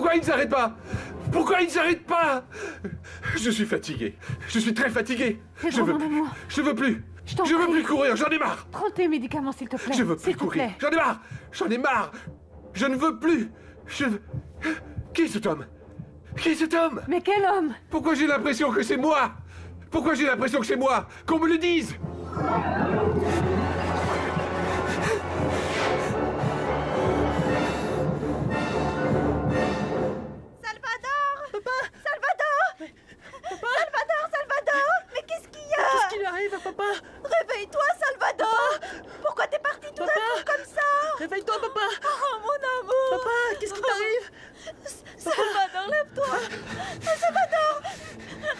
Pourquoi il ne s'arrête pas? Pourquoi il ne s'arrête pas? Je suis fatigué. Je suis très fatigué. Pedro, mon amour. Je veux plus. Je veux plus courir, j'en ai marre. Prends tes médicaments, s'il te plaît. Je veux plus courir. J'en ai marre. J'en ai marre. Je ne veux plus. Qui est cet homme? Qui est cet homme? Mais quel homme? Pourquoi j'ai l'impression que c'est moi? Pourquoi j'ai l'impression que c'est moi? Qu'on me le dise! Mais qu'est-ce qu'il y a? Qu'est-ce qui lui arrive, papa? Réveille-toi, Salvador! Pourquoi t'es parti tout d'un coup comme ça? Réveille-toi, papa! Oh, mon amour! Papa, qu'est-ce qui t'arrive? Salvador, lève-toi! Salvador!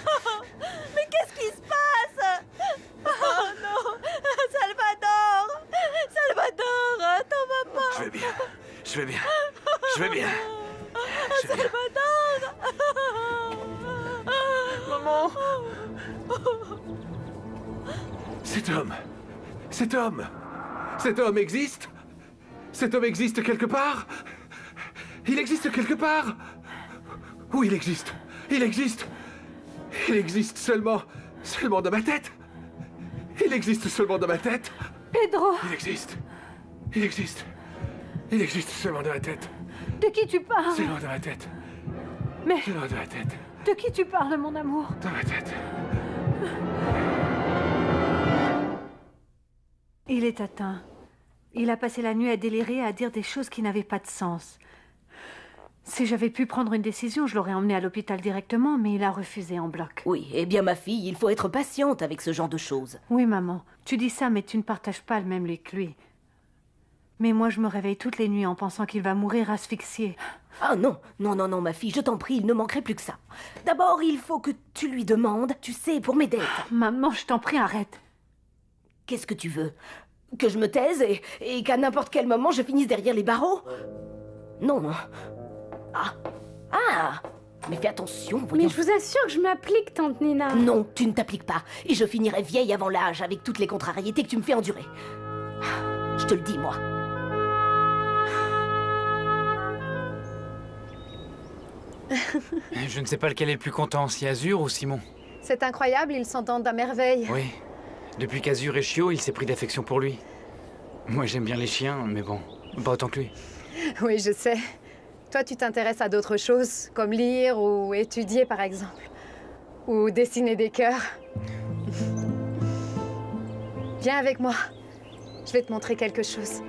Oh, mais qu'est-ce qui se passe? Oh non! Salvador! Salvador, t'en vas pas! Je vais bien. Je vais bien. Je vais bien. Je vais bien. Salvador! Maman! Cet homme. Cet homme. Cet homme existe? Cet homme existe quelque part? Il existe quelque part? Où il existe? Il existe. Il existe seulement dans ma tête. Il existe seulement dans ma tête. Pedro! Il existe. Il existe. Il existe seulement dans ma tête. De qui tu parles? Seulement dans ma tête. Mais Seulement dans ma tête. de qui tu parles, mon amour? Dans ma tête. Il est atteint. Il a passé la nuit à délirer, à dire des choses qui n'avaient pas de sens. Si j'avais pu prendre une décision, je l'aurais emmené à l'hôpital directement, mais il a refusé en bloc. Oui, eh bien ma fille, il faut être patiente avec ce genre de choses. Oui, maman, tu dis ça, mais tu ne partages pas le même lit que lui. Mais moi, je me réveille toutes les nuits en pensant qu'il va mourir asphyxié. Ah non, non, ma fille, je t'en prie, il ne manquerait plus que ça. D'abord, il faut que tu lui demandes, tu sais, pour m'aider. Maman, je t'en prie, arrête. Qu'est-ce que tu veux? Que je me taise et qu'à n'importe quel moment je finisse derrière les barreaux? Non. Ah, mais fais attention, voyons. Mais je vous assure que je m'applique, tante Nina. Non, tu ne t'appliques pas. Et je finirai vieille avant l'âge avec toutes les contrariétés que tu me fais endurer. Je te le dis, moi. Je ne sais pas lequel est le plus content, si Azur ou Simon. C'est incroyable, ils s'entendent à merveille. Oui. Depuis qu'Azur est chiot, il s'est pris d'affection pour lui. Moi, j'aime bien les chiens, mais bon, pas autant que lui. Oui, je sais. Toi, tu t'intéresses à d'autres choses, comme lire ou étudier, par exemple. Ou dessiner des cœurs. Viens avec moi. Je vais te montrer quelque chose.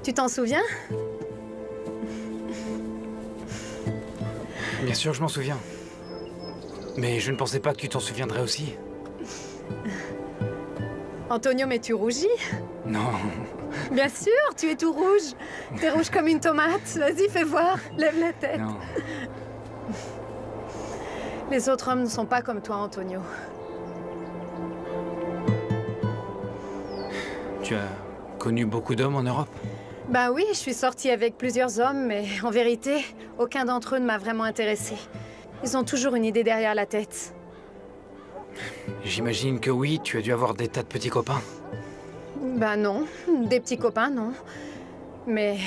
Tu t'en souviens? Bien sûr, je m'en souviens. Mais je ne pensais pas que tu t'en souviendrais aussi. Antonio, mais tu rougis? Non. Bien sûr, tu es tout rouge. T'es rouge comme une tomate. Vas-y, fais voir. Lève la tête. Non. Les autres hommes ne sont pas comme toi, Antonio. Tu as connu beaucoup d'hommes en Europe? Ben oui, je suis sortie avec plusieurs hommes, mais en vérité, aucun d'entre eux ne m'a vraiment intéressée. Ils ont toujours une idée derrière la tête. J'imagine que oui, tu as dû avoir des tas de petits copains. Ben non, des petits copains, non. Mais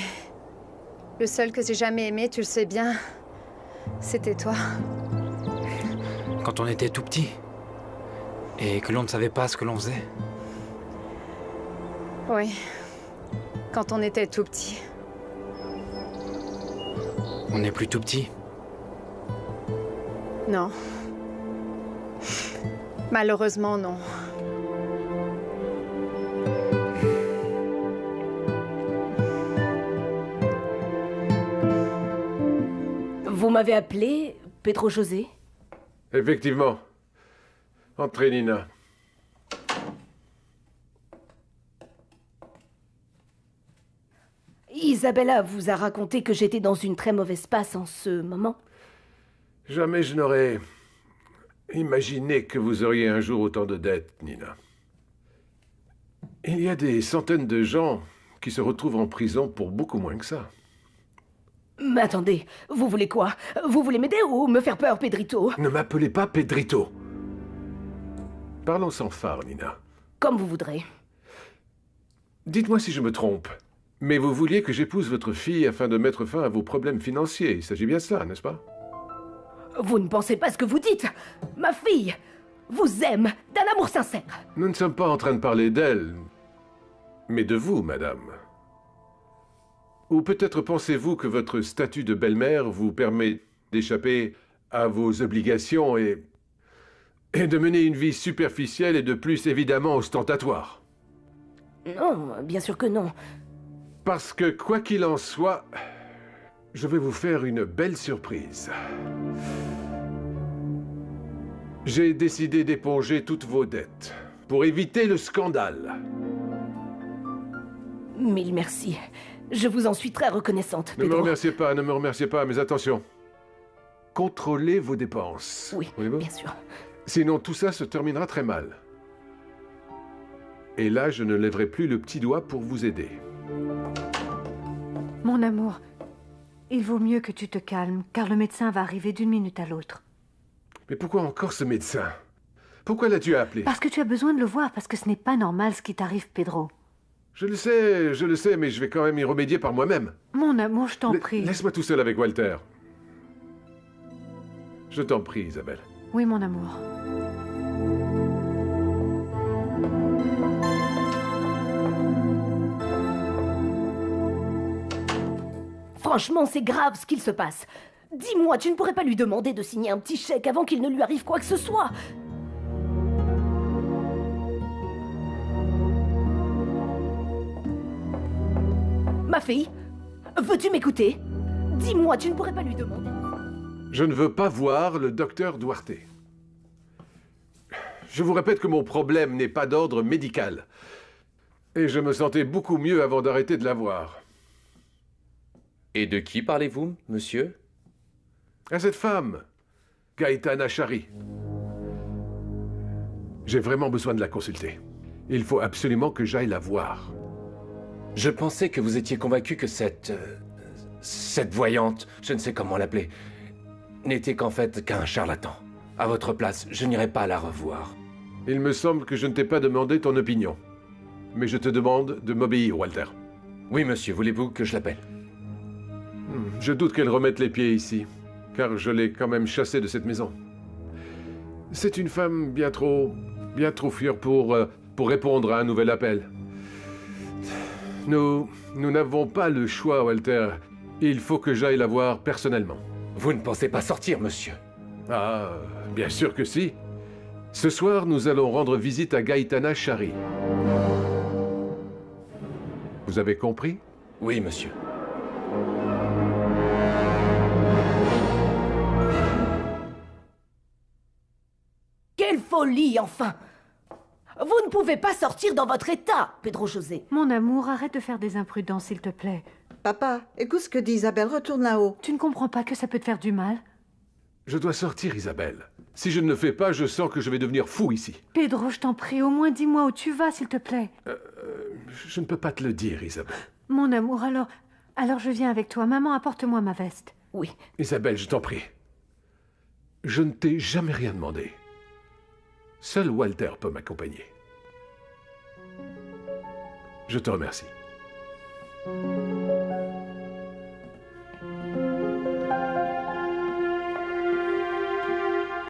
le seul que j'ai jamais aimé, tu le sais bien, c'était toi. Quand on était tout petit. Et que l'on ne savait pas ce que l'on faisait. Oui, quand on était tout petit. On n'est plus tout petit. Non. Malheureusement, non. Vous m'avez appelé, Pedro José? Effectivement. Entrez, Nina. Isabella vous a raconté que j'étais dans une très mauvaise passe en ce moment? Jamais je n'aurais imaginé que vous auriez un jour autant de dettes, Nina. Il y a des centaines de gens qui se retrouvent en prison pour beaucoup moins que ça. Mais attendez, vous voulez quoi? Vous voulez m'aider ou me faire peur, Pedrito? Ne m'appelez pas Pedrito. Parlons sans phare, Nina. Comme vous voudrez. Dites-moi si je me trompe, mais vous vouliez que j'épouse votre fille afin de mettre fin à vos problèmes financiers. Il s'agit bien de cela, n'est-ce pas? Vous ne pensez pas ce que vous dites. Ma fille vous aime d'un amour sincère. Nous ne sommes pas en train de parler d'elle, mais de vous, madame. Ou peut-être pensez-vous que votre statut de belle-mère vous permet d'échapper à vos obligations et de mener une vie superficielle et de plus évidemment ostentatoire. Non, bien sûr que non. Parce que quoi qu'il en soit, je vais vous faire une belle surprise. J'ai décidé d'éponger toutes vos dettes pour éviter le scandale. Mille merci. Je vous en suis très reconnaissante, Ne me Pedro. remerciez pas, mais attention. Contrôlez vos dépenses. Oui, Voyez-vous? bien sûr. Sinon, tout ça se terminera très mal. Et là, je ne lèverai plus le petit doigt pour vous aider. Mon amour, il vaut mieux que tu te calmes, car le médecin va arriver d'une minute à l'autre. Mais pourquoi encore ce médecin? Pourquoi l'as-tu appelé? Parce que tu as besoin de le voir, parce que ce n'est pas normal ce qui t'arrive, Pedro. Je le sais, mais je vais quand même y remédier par moi-même. Mon amour, je t'en prie. Laisse-moi tout seul avec Walter. Je t'en prie, Isabelle. Oui, mon amour. Franchement, c'est grave ce qu'il se passe. Dis-moi, tu ne pourrais pas lui demander de signer un petit chèque avant qu'il ne lui arrive quoi que ce soit? Ma fille, veux-tu m'écouter? Dis-moi, tu ne pourrais pas lui demander... Je ne veux pas voir le docteur Duarte. Je vous répète que mon problème n'est pas d'ordre médical. Et je me sentais beaucoup mieux avant d'arrêter de la voir. Et de qui parlez-vous, monsieur? À cette femme, Gaëtana Chari. J'ai vraiment besoin de la consulter. Il faut absolument que j'aille la voir. Je pensais que vous étiez convaincu que cette voyante, je ne sais comment l'appeler, n'était qu'en fait qu'un charlatan. À votre place, je n'irai pas la revoir. Il me semble que je ne t'ai pas demandé ton opinion. Mais je te demande de m'obéir, Walter. Oui, monsieur, voulez-vous que je l'appelle? Je doute qu'elle remette les pieds ici, car je l'ai quand même chassée de cette maison. C'est une femme bien trop fière pour répondre à un nouvel appel. Nous n'avons pas le choix, Walter. Il faut que j'aille la voir personnellement. Vous ne pensez pas sortir, monsieur? Ah, bien sûr que si. Ce soir, nous allons rendre visite à Gaëtana Chari. Vous avez compris? Oui, monsieur. Quelle folie, enfin! Vous ne pouvez pas sortir dans votre état, Pedro José. Mon amour, arrête de faire des imprudences, s'il te plaît. Papa, écoute ce que dit Isabelle, retourne là-haut. Tu ne comprends pas que ça peut te faire du mal? Je dois sortir, Isabelle. Si je ne le fais pas, je sens que je vais devenir fou ici. Pedro, je t'en prie, au moins dis-moi où tu vas, s'il te plaît. Je ne peux pas te le dire, Isabelle. Mon amour, alors je viens avec toi. Maman, apporte-moi ma veste. Oui. Isabelle, je t'en prie. Je ne t'ai jamais rien demandé. Seul Walter peut m'accompagner. Je te remercie.